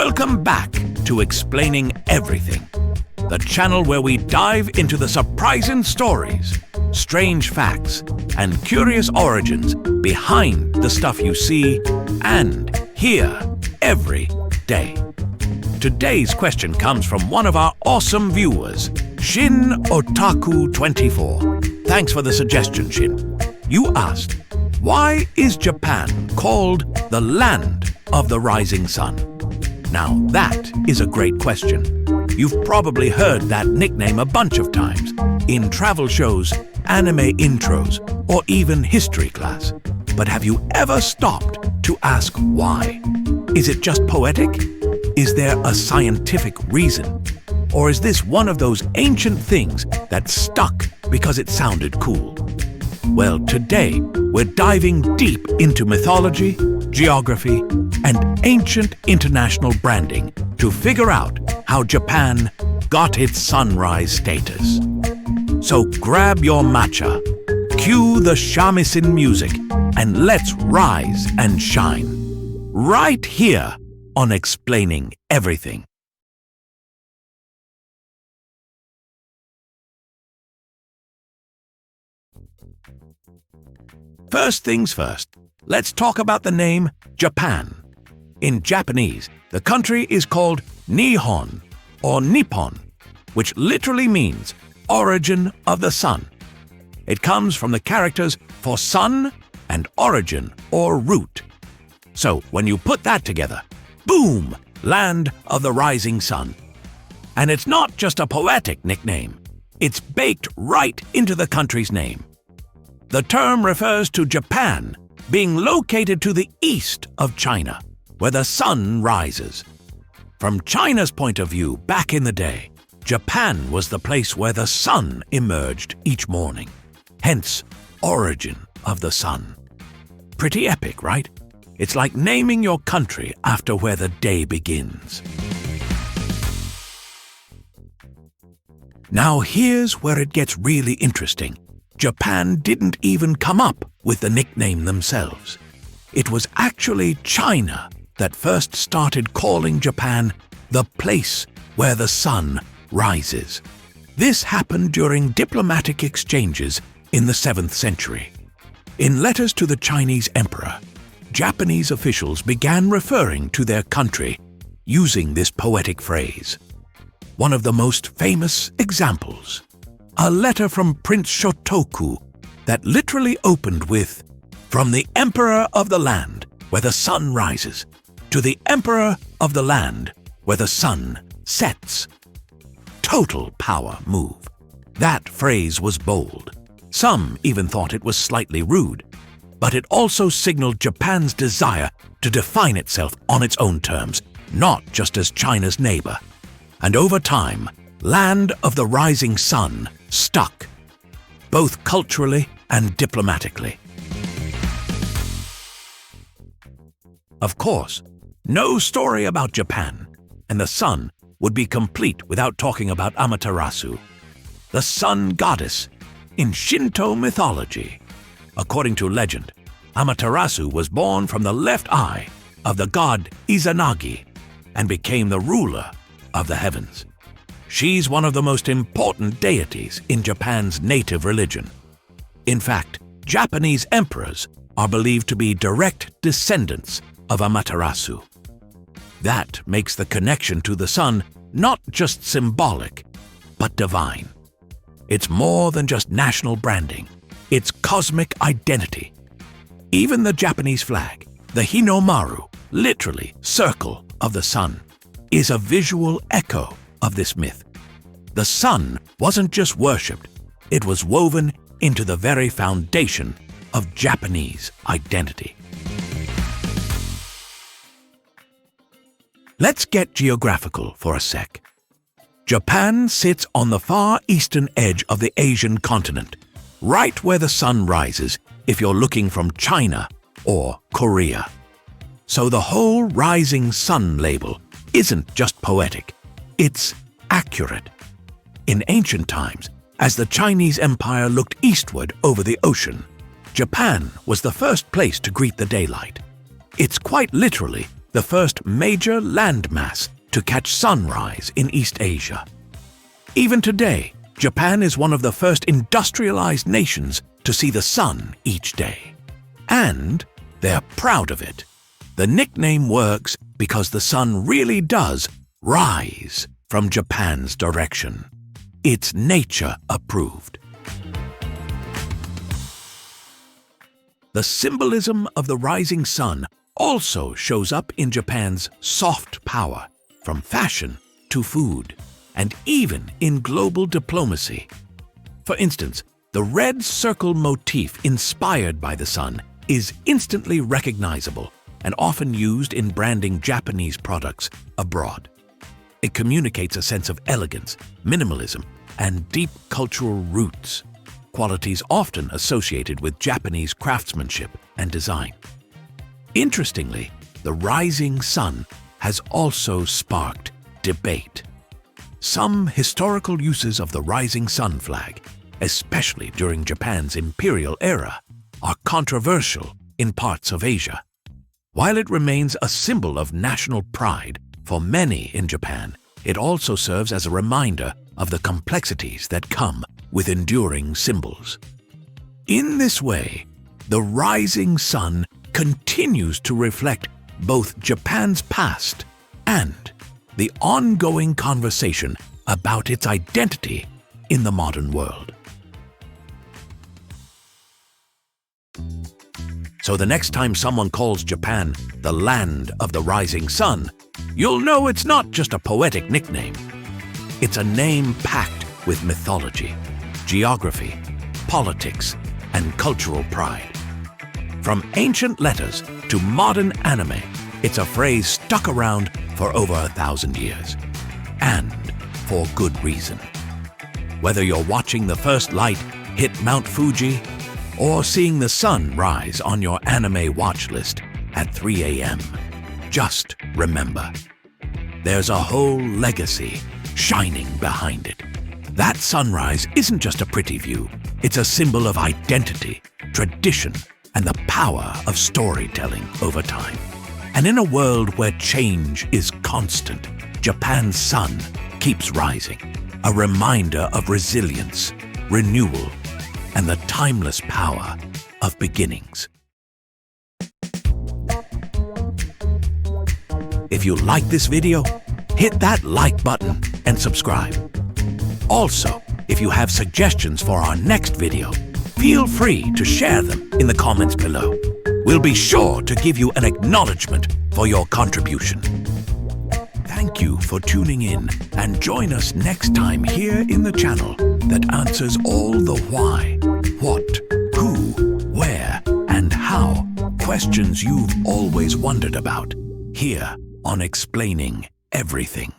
Welcome back to Explaining Everything, the channel where we dive into the surprising stories, strange facts, and curious origins behind the stuff you see and hear every day. Today's question comes from one of our awesome viewers, Shin Otaku 24. Thanks for the suggestion, Shin. You asked, why is Japan called the land of the rising sun? Now that is a great question. You've probably heard that nickname a bunch of times in travel shows, anime intros, or even history class. But have you ever stopped to ask why? Is it just poetic? Is there a scientific reason? Or is this one of those ancient things that stuck because it sounded cool? Well, today we're diving deep into mythology, geography, and ancient international branding to figure out how Japan got its sunrise status. So grab your matcha, cue the shamisen music, and let's rise and shine. Right here on Explaining Everything. First things first, let's talk about the name Japan. In Japanese, the country is called Nihon or Nippon, which literally means origin of the sun. It comes from the characters for sun and origin or root. So when you put that together, boom, land of the rising sun. And it's not just a poetic nickname, it's baked right into the country's name. The term refers to Japan being located to the east of China, where the sun rises. From China's point of view, back in the day, Japan was the place where the sun emerged each morning. Hence, origin of the sun. Pretty epic, right? It's like naming your country after where the day begins. Now here's where it gets really interesting. Japan didn't even come up with the nickname themselves. It was actually China that first started calling Japan the place where the sun rises. This happened during diplomatic exchanges in the 7th century. In letters to the Chinese emperor, Japanese officials began referring to their country using this poetic phrase. One of the most famous examples, a letter from Prince Shotoku that literally opened with, "From the Emperor of the land where the sun rises, to the Emperor of the land where the sun sets." Total power move. That phrase was bold. Some even thought it was slightly rude, but it also signaled Japan's desire to define itself on its own terms, not just as China's neighbor. And over time, land of the rising sun stuck, both culturally and diplomatically. Of course, no story about Japan and the sun would be complete without talking about Amaterasu, the sun goddess in Shinto mythology. According to legend, Amaterasu was born from the left eye of the god Izanagi and became the ruler of the heavens. She's one of the most important deities in Japan's native religion. In fact, Japanese emperors are believed to be direct descendants of Amaterasu. That makes the connection to the sun not just symbolic, but divine. It's more than just national branding. It's cosmic identity. Even the Japanese flag, the Hinomaru, literally circle of the sun, is a visual echo of this myth. The sun wasn't just worshipped, it was woven into the very foundation of Japanese identity. Let's get geographical for a sec. Japan sits on the far eastern edge of the Asian continent, right where the sun rises if you're looking from China or Korea. So the whole rising sun label isn't just poetic, it's accurate. In ancient times, as the Chinese Empire looked eastward over the ocean, Japan was the first place to greet the daylight. It's quite literally the first major landmass to catch sunrise in East Asia. Even today, Japan is one of the first industrialized nations to see the sun each day. And they're proud of it. The nickname works because the sun really does rise from Japan's direction. It's nature approved. The symbolism of the rising sun also shows up in Japan's soft power, from fashion to food, and even in global diplomacy. For instance, the red circle motif inspired by the sun is instantly recognizable and often used in branding Japanese products abroad. It communicates a sense of elegance, minimalism, and deep cultural roots, qualities often associated with Japanese craftsmanship and design. Interestingly, the rising sun has also sparked debate. Some historical uses of the rising sun flag, especially during Japan's imperial era, are controversial in parts of Asia. While it remains a symbol of national pride for many in Japan, it also serves as a reminder of the complexities that come with enduring symbols. In this way, the rising sun continues to reflect both Japan's past and the ongoing conversation about its identity in the modern world. So the next time someone calls Japan the land of the rising sun, you'll know it's not just a poetic nickname. It's a name packed with mythology, geography, politics, and cultural pride. From ancient letters to modern anime, it's a phrase stuck around for over 1,000 years. And for good reason. Whether you're watching the first light hit Mount Fuji or seeing the sun rise on your anime watch list at 3 a.m., just remember, there's a whole legacy shining behind it. That sunrise isn't just a pretty view, it's a symbol of identity, tradition, and the power of storytelling over time. And in a world where change is constant, Japan's sun keeps rising, a reminder of resilience, renewal, and the timeless power of beginnings. If you like this video, hit that like button and subscribe. Also, if you have suggestions for our next video, feel free to share them in the comments below. We'll be sure to give you an acknowledgement for your contribution. Thank you for tuning in, and join us next time here in the channel that answers all the why, what, who, where, and how questions you've always wondered about, here on Explaining Everything.